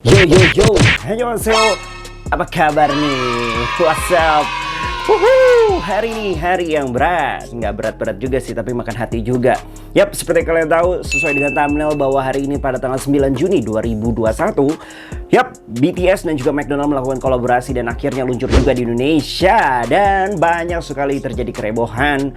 Yo yo yo, annyeonghaseyo. Apa kabar nih? What's up? Hari ini hari yang berat. Nggak berat-berat juga sih, tapi makan hati juga. Yap, seperti kalian tahu, sesuai dengan thumbnail bahwa hari ini pada tanggal 9 Juni 2021, yap, BTS dan juga McDonald melakukan kolaborasi dan akhirnya luncur juga di Indonesia. Dan banyak sekali terjadi kehebohan,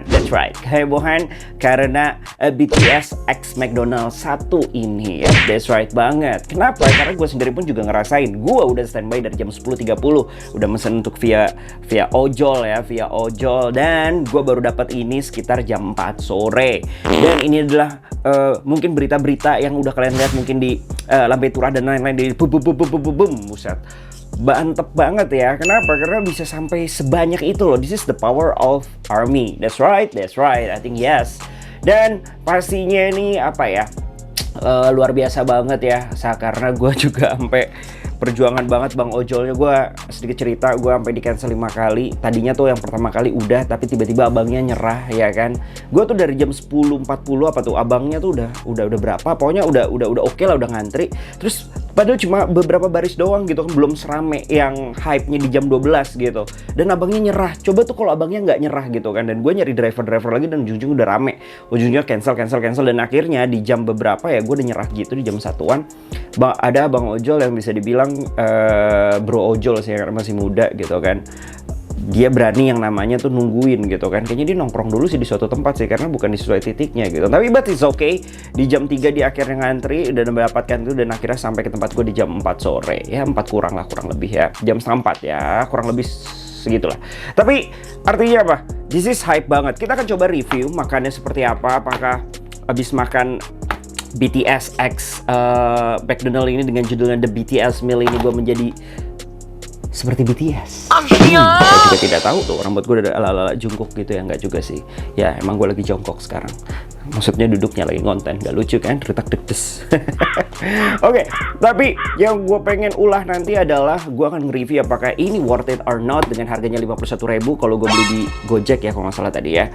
that's right, kehebohan karena BTS X McDonald 1 ini, ya, that's right banget. Kenapa? Karena gue sendiri pun juga ngerasain, gue udah standby dari jam 10.30, udah mesen untuk via ojol ya, via ojol, dan gue baru dapat ini sekitar jam 4 sore. Dan ini adalah mungkin berita-berita yang udah kalian lihat mungkin di Lambe Turah dan lain-lain, di buset, mantep banget ya. Kenapa? Karena bisa sampai sebanyak itu loh. This is the power of ARMY. That's right, I think yes. Dan pastinya ini apa ya, luar biasa banget ya. Karena gue juga sampai perjuangan banget bang ojolnya. Gue sedikit cerita, gue sampai di cancel 5 kali. Tadinya tuh yang pertama kali udah, tapi tiba-tiba abangnya nyerah ya kan. Gue tuh dari jam 10.40 apa tuh abangnya tuh udah berapa, pokoknya udah oke lah, udah ngantri. Terus padahal cuma beberapa baris doang gitu kan, belum serame yang hype-nya di jam 12 gitu. Dan abangnya nyerah. Coba tuh kalau abangnya nggak nyerah gitu kan. Dan gue nyari driver lagi dan ujung-ujung udah rame. Ujungnya cancel. Dan akhirnya di jam beberapa ya gue udah nyerah gitu, di jam 1-an. Ada abang ojol yang bisa dibilang bro ojol sih, karena masih muda gitu kan. Dia berani yang namanya tuh nungguin gitu kan. Kayaknya dia nongkrong dulu sih di suatu tempat sih, karena bukan di sesuai titiknya gitu. Tapi but it's okay. Di jam 3 dia akhirnya ngantri dan mendapatkan itu, dan akhirnya sampai ke tempat gue di jam 4 sore. Ya 4 kurang lebih ya. Jam setengah 4 ya, kurang lebih segitulah. Tapi artinya apa? This is hype banget. Kita akan coba review makannya seperti apa. Apakah abis makan BTS X McDonald ini dengan judulnya The BTS Meal ini gue menjadi seperti BTS. Saya juga tidak tahu tuh, rambut gue udah ala-ala jongkok gitu ya. Nggak juga sih. Ya emang gue lagi jongkok sekarang. Maksudnya duduknya lagi konten. Nggak lucu kan? Retak dekdes. Oke, tapi yang gue pengen ulah nanti adalah gue akan nge-review apakah ini worth it or not dengan harganya 51.000 kalau gue beli di Gojek ya kalau nggak salah tadi ya.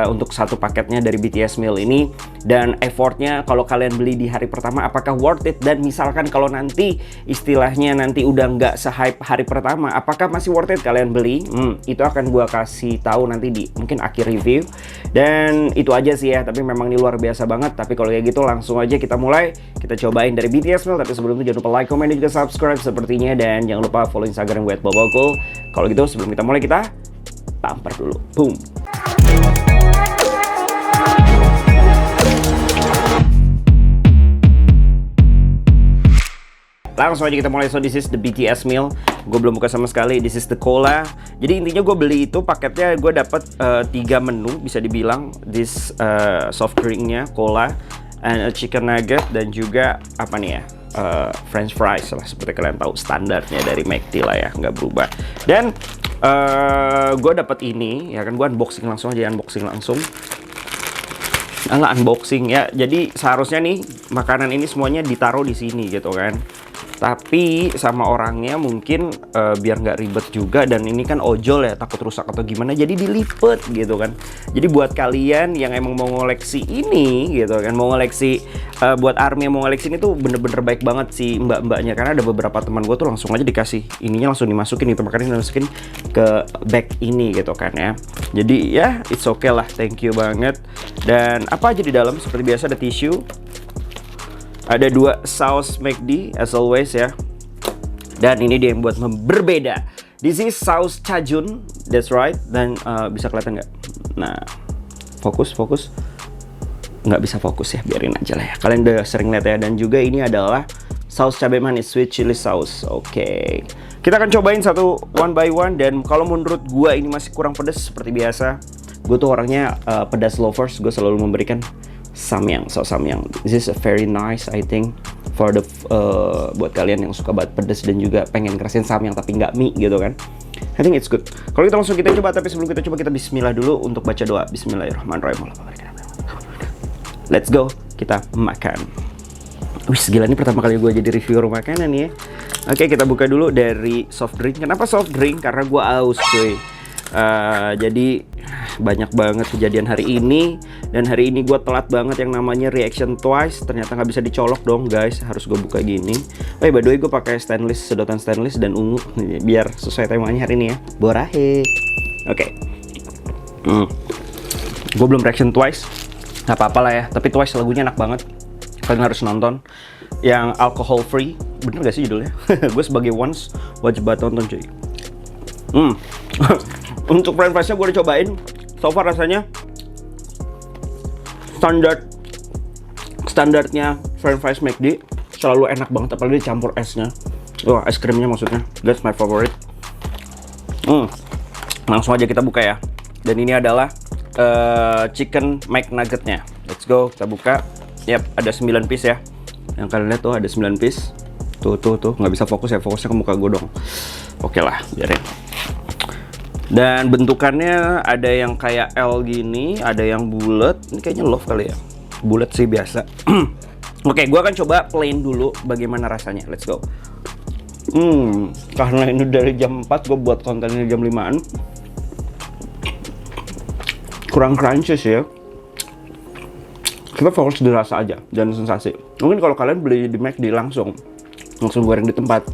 Untuk satu paketnya dari BTS Meal ini. Dan effortnya kalau kalian beli di hari pertama apakah worth it. Dan misalkan kalau nanti istilahnya nanti udah nggak se-hype hari pertama, apakah masih worth it kalian beli? Itu akan gue kasih tahu nanti di mungkin akhir review. Dan itu aja sih ya, tapi memang ini luar biasa banget. Tapi kalau kayak gitu langsung aja kita mulai. Kita cobain dari BTS Meal. Tapi sebelum itu jangan lupa like, comment, dan juga subscribe sepertinya. Dan jangan lupa follow Instagram gue @bobokul. Kalau gitu sebelum kita mulai, kita tampar dulu. Boom. Langsung aja kita mulai. So this is the BTS Meal. Gue belum buka sama sekali. This is the cola. Jadi intinya gue beli itu paketnya gue dapat 3 menu bisa dibilang. This soft drinknya, cola, and a chicken nugget, dan juga apa nih ya, French fries lah, seperti kalian tahu standarnya dari McD lah ya, nggak berubah. Dan gue dapat ini ya kan, gue unboxing langsung aja, nggak unboxing ya. Jadi seharusnya nih makanan ini semuanya ditaruh di sini gitu kan. Tapi sama orangnya mungkin biar nggak ribet juga, dan ini kan ojol ya, takut rusak atau gimana, jadi dilipet gitu kan. Jadi buat kalian yang emang mau ngoleksi ini gitu kan, mau ngoleksi buat ARMY yang mau ngoleksi ini tuh bener-bener baik banget sih mbak-mbaknya. Karena ada beberapa teman gue tuh langsung aja dikasih ininya, langsung dimasukin gitu, makanya dimasukin ke bag ini gitu kan ya. Jadi ya it's okay lah, thank you banget. Dan apa aja di dalam, seperti biasa ada tisu. Ada 2 saus McD as always ya. Dan ini dia yang buat berbeda. This is saus Cajun, that's right. Dan bisa kelihatan nggak? Nah, fokus. Nggak bisa fokus ya, biarin aja lah ya. Kalian udah sering lihat ya. Dan juga ini adalah saus cabai manis, sweet chili sauce. Oke. Kita akan cobain satu one by one. Dan kalau menurut gua ini masih kurang pedas seperti biasa. Gue tuh orangnya pedas lovers. Gue selalu memberikan samyang, saus samyang. This is a very nice, I think, for the buat kalian yang suka banget pedas dan juga pengen ngerasain samyang tapi nggak mie gitu kan. I think it's good. Kalau kita langsung kita coba, tapi sebelum kita coba kita bismillah dulu untuk baca doa. Bismillahirrahmanirrahim. Let's go, kita makan. Wih, gila, ini pertama kali gue jadi reviewer makanan ya. Oke, kita buka dulu dari soft drink. Kenapa soft drink? Karena gue aus cuy. Jadi banyak banget kejadian hari ini. Dan hari ini gue telat banget yang namanya reaction twice. Ternyata nggak bisa dicolok dong guys, harus gue buka gini. By the way gue pakai stainless, sedotan stainless dan ungu biar sesuai temanya hari ini ya, Borahe. Oke. Gue belum reaction twice, nggak apa-apa lah ya. Tapi twice lagunya enak banget, kalian harus nonton. Yang alcohol free, bener gak sih judulnya? Gue sebagai once wajib banget nonton cuy. Untuk french fries-nya gue udah cobain. So far rasanya standarnya french fries McD, selalu enak banget, apalagi dicampur esnya. Wah, es krimnya maksudnya, that's my favorite. Langsung aja kita buka ya. Dan ini adalah chicken McNugget-nya. Let's go, kita buka. Yap, ada 9 piece ya. Yang kalian lihat tuh ada 9 piece. Tuh, nggak bisa fokus ya, fokusnya ke muka gue dong. Oke lah, biarin. Dan bentukannya ada yang kayak L gini, ada yang bulat. Ini kayaknya love kali ya. Bulat sih biasa. Oke, gue akan coba plain dulu bagaimana rasanya. Let's go. Karena ini dari jam 4, gue buat konten ini jam 5-an. Kurang crunchy sih ya. Kita fokus di rasa aja dan sensasi. Mungkin kalau kalian beli di McD langsung goreng di tempat,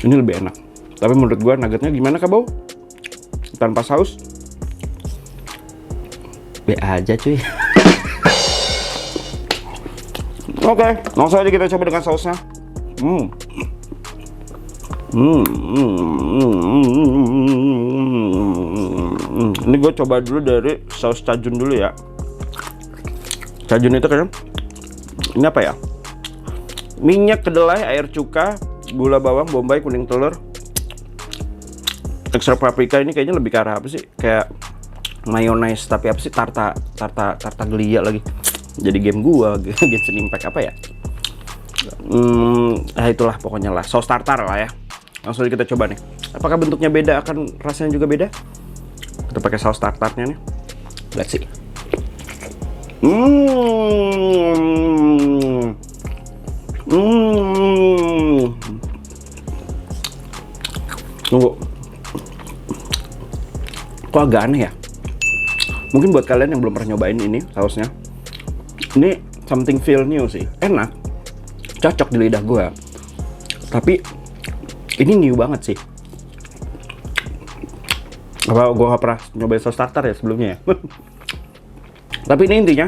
ini lebih enak. Tapi menurut gue nuggetnya gimana Kak Bau? Tanpa saus? Be aja cuy. Oke, langsung aja kita coba dengan sausnya. Ini gue coba dulu dari saus cajun dulu ya. Cajun itu kan, ini apa ya? Minyak kedelai, air cuka, gula bawang, bombay, kuning telur, ekstra paprika. Ini kayaknya lebih ke arah apa sih? Kayak mayonnaise, tapi apa sih? Tartaglia lagi. Jadi game gua, Genshin Impact apa ya? Itulah pokoknya lah, saus tartar lah ya. Langsung kita coba nih. Apakah bentuknya beda, akan rasanya juga beda? Kita pakai saus tartarnya nih. Let's see. Tunggu. Kok agak aneh ya? Mungkin buat kalian yang belum pernah nyobain ini sausnya, ini something feel new sih. Enak, cocok di lidah gue. Tapi ini new banget sih. Apa gue gak pernah nyobain saus tartar ya sebelumnya ya? Tapi ini intinya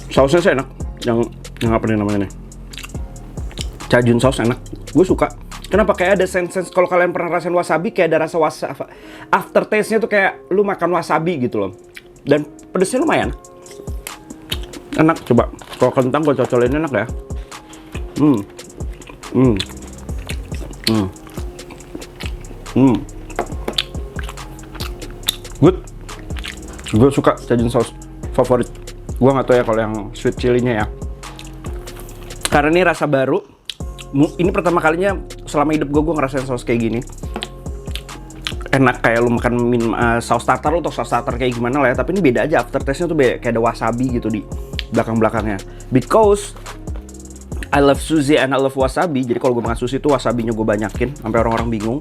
sausnya sih enak. Yang apa nih namanya nih? Cajun saus enak. Gue suka. Kenapa kayak ada sense kalau kalian pernah rasain wasabi, kayak ada rasa wasabi. Aftertaste-nya tuh kayak lu makan wasabi gitu loh. Dan pedesnya lumayan. Enak, coba. Kalau kentang gue cocolin enak ya. Good. Gue suka cajun saus, favorit. Gue nggak tahu ya kalau yang sweet chili-nya ya. Karena ini rasa baru. Ini pertama kalinya selama hidup gue ngerasain saus kayak gini. Enak kayak lu makan saus tartar, lu tau saus tartar kayak gimana lah ya. Tapi ini beda aja, aftertaste-nya tuh beda, kayak ada wasabi gitu di belakang-belakangnya. Because I love sushi and I love wasabi. Jadi kalau gue makan sushi tuh wasabinya gue banyakin sampai orang-orang bingung.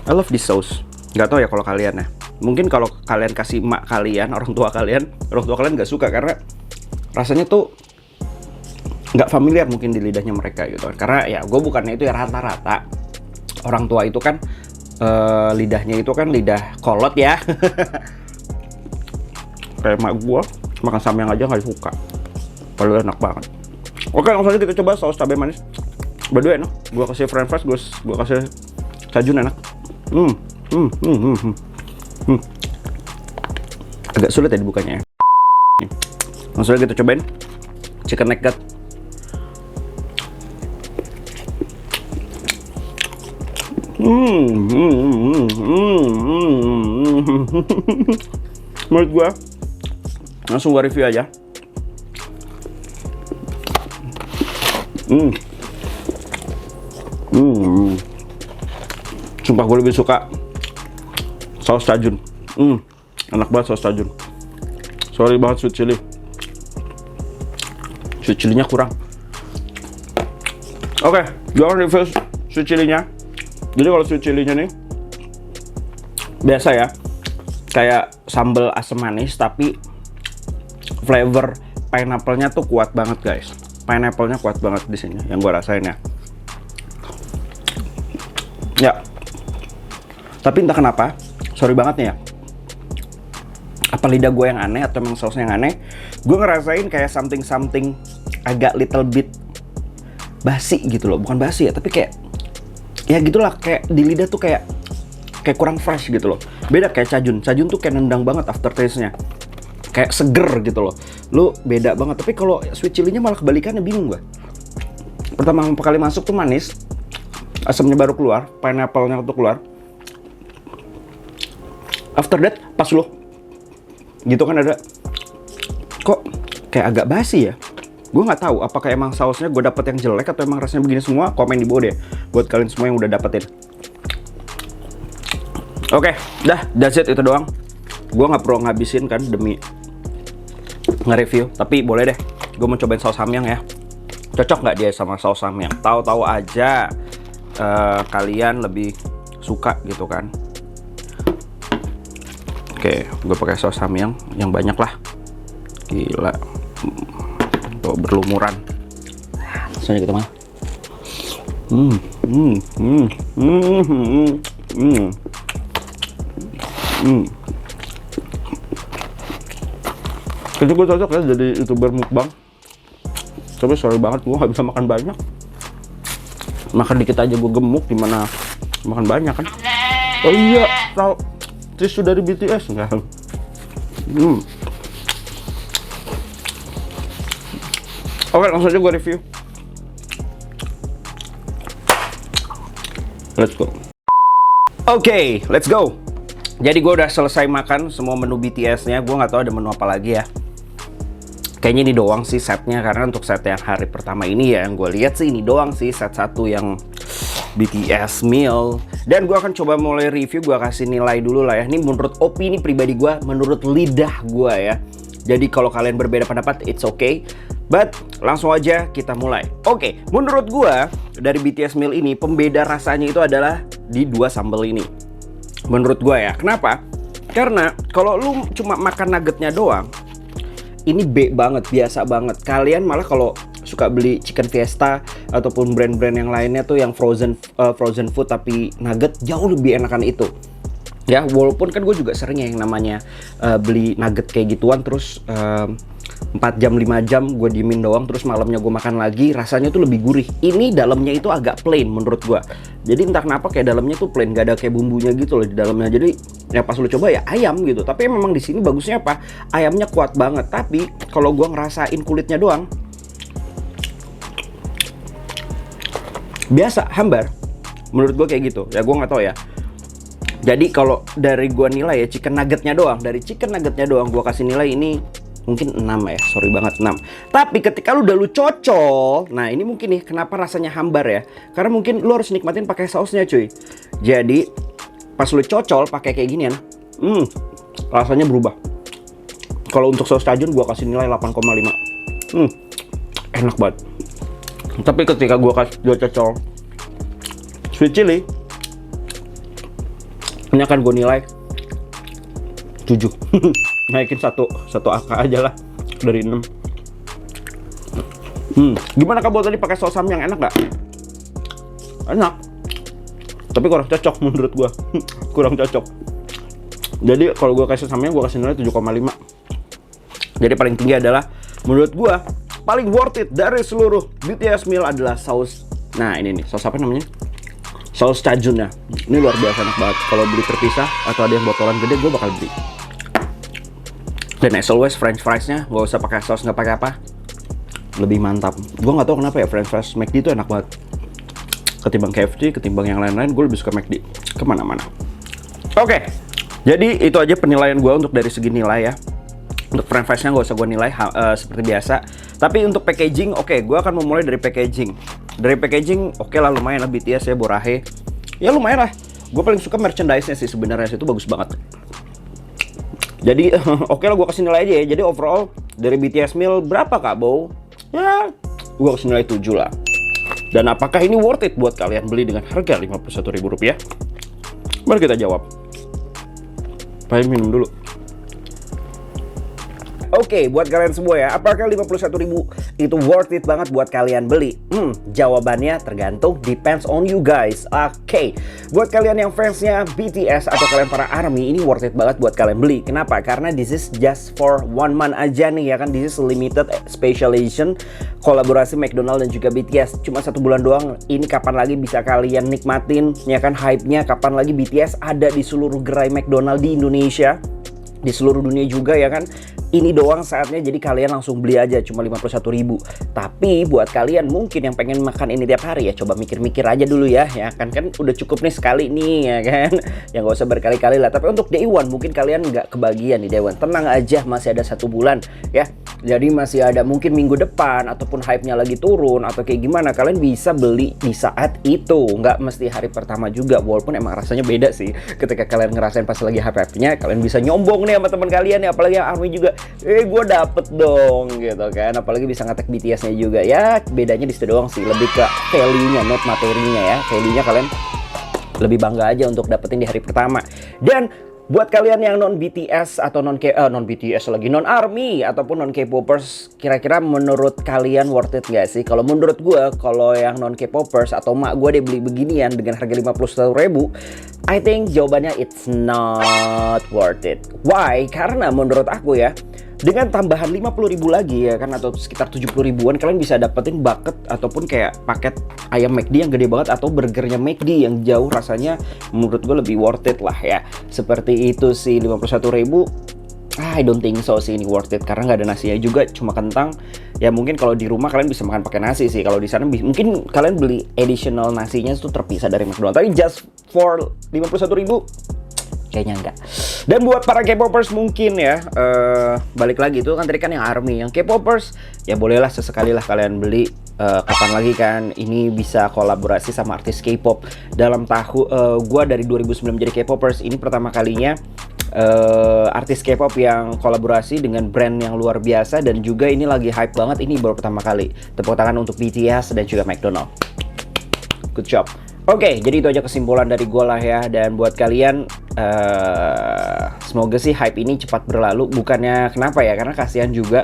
I love this sauce. Nggak tahu ya kalau kalian ya. Mungkin kalau kalian kasih emak kalian, orang tua kalian nggak suka karena rasanya tuh nggak familiar mungkin di lidahnya mereka gitu. Karena ya gue bukannya itu ya, rata-rata orang tua itu kan lidahnya itu kan lidah kolot ya. Kayak emak gue makan samyang aja nggak suka. Padahal enak banget. Oke, langsung aja kita coba saus cabai manis. Berdua enak. Gue kasih french fries, gue kasih cajun enak. Agak sulit ya dibukanya ya. Langsung aja kita cobain chicken nugget. Menurut gua langsung gua review aja. Sumpah gue lebih suka saus cajun. Enak banget saus cajun. Sorry banget sweet chili. Sweet chilinya kurang. Oke, gue akan review sweet chilinya. Jadi kalau sweet chilinya nih, biasa ya, kayak sambal asam manis tapi flavor pineapple-nya tuh kuat banget guys. Pineapple-nya kuat banget di sini yang gue rasain ya. Ya. Tapi entah kenapa, sorry banget nih ya. Apa lidah gue yang aneh atau emang sausnya yang aneh? Gue ngerasain kayak something agak little bit basi gitu loh. Bukan basi ya, tapi kayak ya gitulah, kayak di lidah tuh kayak kurang fresh gitu loh. Beda kayak cajun. Cajun tuh kayak nendang banget aftertaste-nya. Kayak seger gitu loh. Lu beda banget. Tapi kalau sweet chili-nya malah kebalikannya, bingung gue. Pertama kali masuk tuh manis. Asamnya baru keluar, pineapple-nya tuh keluar. After that, pas lu gitu kan ada, kok kayak agak basi ya. Gue nggak tahu apakah emang sausnya gue dapet yang jelek atau emang rasanya begini semua. Komen di bawah deh buat kalian semua yang udah dapetin. Oke, that's it, itu doang. Gue nggak perlu ngabisin kan demi nge-review, tapi boleh deh. Gue mau cobain saus samyang ya. Cocok nggak dia sama saus samyang? Tahu-tahu aja kalian lebih suka gitu kan. Oke, gue pakai saus samyang yang banyak lah. Gila, tuh berlumuran. Soalnya kita mah. Kayaknya gue cocok ya jadi YouTuber mukbang. Tapi sorry banget, gue gak bisa makan banyak. Makan dikit aja gue gemuk, gimana makan banyak kan? Oh iya, tau tisu dari BTS enggak? Oke, langsung aja gue review. Let's go. Oke, let's go. Jadi gue udah selesai makan semua menu BTS-nya. Gue nggak tahu ada menu apa lagi ya. Kayaknya ini doang sih setnya, karena untuk set yang hari pertama ini ya yang gue lihat sih ini doang sih set satu yang BTS meal. Dan gue akan coba mulai review, gue kasih nilai dulu lah ya. Ini menurut opini pribadi gue, menurut lidah gue ya. Jadi kalau kalian berbeda pendapat, it's okay. But langsung aja kita mulai. Oke, menurut gue dari BTS meal ini pembeda rasanya itu adalah di dua sambal ini. Menurut gue ya, kenapa? Karena kalau lu cuma makan nuggetnya doang, ini B banget, biasa banget. Kalian malah kalau suka beli Chicken Fiesta ataupun brand-brand yang lainnya tuh yang frozen food tapi nugget jauh lebih enakan itu. Ya, walaupun kan gue juga sering ya yang namanya beli nugget kayak gituan terus 4 jam 5 jam gue diemin doang terus malamnya gue makan lagi, rasanya tuh lebih gurih. Ini dalamnya itu agak plain menurut gue. Jadi entah kenapa kayak dalamnya tuh plain, gak ada kayak bumbunya gitu loh di dalamnya. Jadi ya pas lu coba ya ayam gitu. Tapi memang di sini bagusnya apa? Ayamnya kuat banget. Tapi kalau gue ngerasain kulitnya doang, biasa, hambar. Menurut gue kayak gitu. Ya gue nggak tahu ya. Jadi kalau dari gue nilai ya chicken nuggetnya doang, dari chicken nuggetnya doang gue kasih nilai ini mungkin 6 ya, sorry banget 6. Tapi ketika lu cocol, nah ini mungkin nih kenapa rasanya hambar ya. Karena mungkin lu harus nikmatin pakai sausnya cuy. Jadi pas lu cocol pakai kayak gini ya, rasanya berubah. Kalau untuk saus cajun gue kasih nilai 8,5. Enak banget. Tapi ketika gue cocol sweet chili, ini akan gue nilai 7. Naikin satu angka aja lah dari 6. Gimana kabar tadi pakai saus samyang, enak nggak? Enak. Tapi kurang cocok menurut gue. Kurang cocok. Jadi kalau gue kasih samyang, gue kasih nilai 7,5. Jadi paling tinggi adalah menurut gue paling worth it dari seluruh BTS meal adalah saus. Nah ini nih, saus apa namanya? Saus cajunnya. Ini luar biasa enak banget. Kalau beli terpisah atau ada yang botolan gede, gue bakal beli. Dan as always, french fries-nya nggak usah pakai saus, nggak pakai apa, lebih mantap. Gue nggak tahu kenapa ya french fries McD itu enak banget. Ketimbang KFC, ketimbang yang lain-lain, gue lebih suka McD. Kemana-mana. Oke, jadi itu aja penilaian gue untuk dari segi nilai ya. Untuk french fries-nya nggak usah gue nilai seperti biasa. Tapi untuk packaging, oke, gue akan memulai dari packaging. Dari packaging, oke lah, lumayan lah BTS ya, Borahe. Ya lumayan lah. Gue paling suka merchandise-nya sih sebenarnya, itu bagus banget. Jadi oke lah, gue kasih nilai aja ya. Jadi overall dari BTS meal berapa Kak Bow? Ya gue kasih nilai 7 lah. Dan apakah ini worth it buat kalian beli dengan harga Rp51.000? Mari kita jawab. Pengen minum dulu. Oke, buat kalian semua ya, apakah 51.000 itu worth it banget buat kalian beli? Jawabannya tergantung, depends on you guys. Oke, buat kalian yang fansnya BTS atau kalian para ARMY, ini worth it banget buat kalian beli. Kenapa? Karena this is just for 1 month aja nih ya kan. This is limited special edition kolaborasi McDonald dan juga BTS. Cuma 1 bulan doang. Ini kapan lagi bisa kalian nikmatin ya kan hype-nya? Kapan lagi BTS ada di seluruh gerai McDonald di Indonesia, di seluruh dunia juga ya kan. Ini doang saatnya, jadi kalian langsung beli aja, cuma 51.000. Tapi buat kalian mungkin yang pengen makan ini tiap hari ya, coba mikir-mikir aja dulu ya kan udah cukup nih sekali nih ya kan. Ya nggak usah berkali-kali lah. Tapi untuk day one mungkin kalian nggak kebagian di day one. Tenang aja, masih ada 1 bulan ya. Jadi masih ada mungkin minggu depan ataupun hype-nya lagi turun atau kayak gimana, kalian bisa beli di saat itu. Nggak mesti hari pertama juga, walaupun emang rasanya beda sih. Ketika kalian ngerasain pas lagi hype-nya, kalian bisa nyombong nih sama teman kalian ya, apalagi yang ARMY juga. Gue dapet dong gitu kan. Apalagi bisa ngetek BTS-nya juga ya. Bedanya di situ doang sih, lebih ke value-nya, not materinya ya. Value-nya kalian lebih bangga aja untuk dapetin di hari pertama. Dan buat kalian yang non BTS atau non BTS lagi, non ARMY ataupun non K-popers, kira-kira menurut kalian worth it gak sih? Kalau menurut gue, kalau yang non K-popers atau mak gue deh beli beginian dengan harga 51.000, I think jawabannya it's not worth it. Why? Karena menurut aku ya, dengan tambahan 50.000 lagi ya kan, atau sekitar 70.000-an, kalian bisa dapetin bucket ataupun kayak paket ayam McD yang gede banget atau burgernya McD yang jauh rasanya menurut gue lebih worth it lah ya. Seperti itu sih, 51.000. I don't think so sih ini worth it, karena nggak ada nasinya juga, cuma kentang. Ya mungkin kalau di rumah kalian bisa makan pakai nasi sih. Kalau di sana mungkin kalian beli additional nasinya itu terpisah dari McDonald. Tapi just for 51.000 kayaknya enggak. Dan buat para K-popers mungkin ya, balik lagi itu kan tadi kan yang ARMY, yang K-popers ya bolehlah sesekali lah kalian beli. Kapan lagi kan ini bisa kolaborasi sama artis K-pop. Dalam tahun gua dari 2009 menjadi K-popers, ini pertama kalinya artis K-pop yang kolaborasi dengan brand yang luar biasa, dan juga ini lagi hype banget. Ini baru pertama kali. Tepuk tangan untuk BTS dan juga McDonald. Good job. Oke, jadi itu aja kesimpulan dari gue lah ya. Dan buat kalian, semoga sih hype ini cepat berlalu. Bukannya kenapa ya, karena kasihan juga.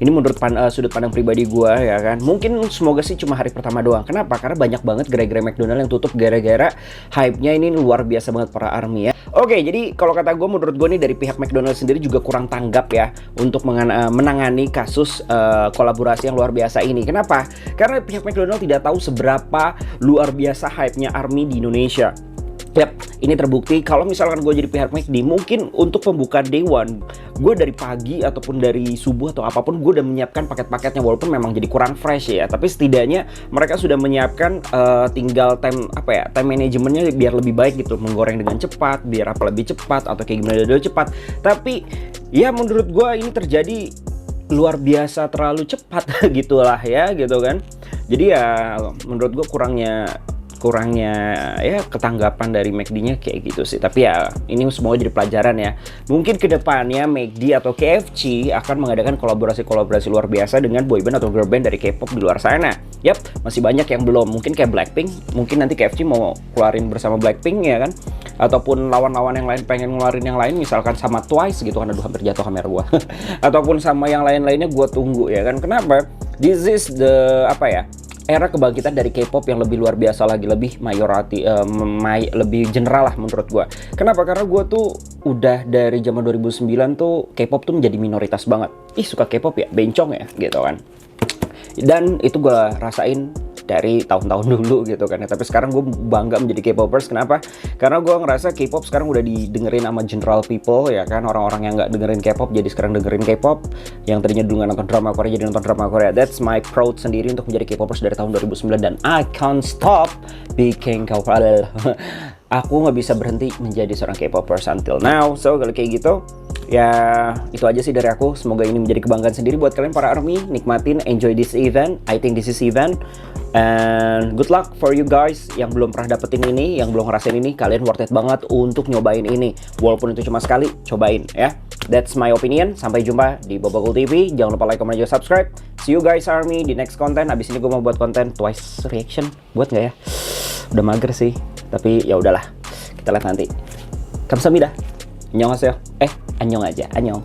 Ini menurut sudut pandang pribadi gue ya kan. Mungkin semoga sih cuma hari pertama doang. Kenapa? Karena banyak banget gerai-gerai McDonald yang tutup gara-gara hype-nya ini luar biasa banget para ARMY ya. Oke, jadi kalau kata gue, menurut gue nih dari pihak McDonald sendiri juga kurang tanggap ya untuk menangani kasus kolaborasi yang luar biasa ini. Kenapa? Karena pihak McDonald tidak tahu seberapa luar biasa hype-nya ARMY di Indonesia. Yap, ini terbukti kalau misalkan gue jadi pihak McD, mungkin untuk pembukaan day one, gue dari pagi ataupun dari subuh atau apapun, gue udah menyiapkan paket-paketnya. Walaupun memang jadi kurang fresh ya, tapi setidaknya mereka sudah menyiapkan, tinggal time manajemennya biar lebih baik gitu, menggoreng dengan cepat, biar apa lebih cepat atau kayak gimana lebih cepat. Tapi ya menurut gue ini terjadi luar biasa terlalu cepat gitulah ya gitu kan. Jadi ya menurut gue kurangnya ya ketanggapan dari McD-nya kayak gitu sih. Tapi ya ini semua jadi pelajaran ya. Mungkin kedepannya McD atau KFC akan mengadakan kolaborasi luar biasa dengan boyband atau girlband dari K-pop di luar sana. Yap, masih banyak yang belum. Mungkin kayak Blackpink, mungkin nanti KFC mau keluarin bersama Blackpink ya kan. Ataupun lawan-lawan yang lain pengen ngeluarin yang lain, misalkan sama Twice gitu kan. Aduh, hampir jatuh kamera gua. Ataupun sama yang lain-lainnya, gua tunggu ya kan. Kenapa? This is the era kebangkitan dari K-pop yang lebih luar biasa lagi, lebih lebih general lah menurut gue. Kenapa? Karena gue tuh udah dari zaman 2009 tuh K-pop tuh menjadi minoritas banget. Suka K-pop ya, bencong ya gitu kan. Dan itu gue rasain dari tahun-tahun dulu gitu kan ya. Tapi sekarang gue bangga menjadi K-popers. Kenapa? Karena gue ngerasa K-pop sekarang udah didengerin sama general people ya kan. Orang-orang yang nggak dengerin K-pop jadi sekarang dengerin K-pop. Yang tadinya dulu nggak nonton drama Korea jadi nonton drama Korea. That's my proud sendiri untuk menjadi K-popers dari tahun 2009. Dan I can't stop being K-popers. Aku nggak bisa berhenti menjadi seorang K-popers until now. So kalau kayak gitu, ya itu aja sih dari aku. Semoga ini menjadi kebanggaan sendiri buat kalian para ARMY. Nikmatin, enjoy this event. I think this is event. And good luck for you guys yang belum pernah dapetin ini, yang belum ngerasain ini. Kalian worth it banget untuk nyobain ini. Walaupun itu cuma sekali, cobain ya. That's my opinion. Sampai jumpa di Bobakul TV. Jangan lupa like, comment, dan juga subscribe. See you guys ARMY di next konten. Abis ini gue mau buat konten Twice reaction. Buat nggak ya? Udah mager sih. Tapi ya udahlah. Kita lihat nanti. Kamsahamnida. Annyeonghaseyo. Annyeong aja, annyeong.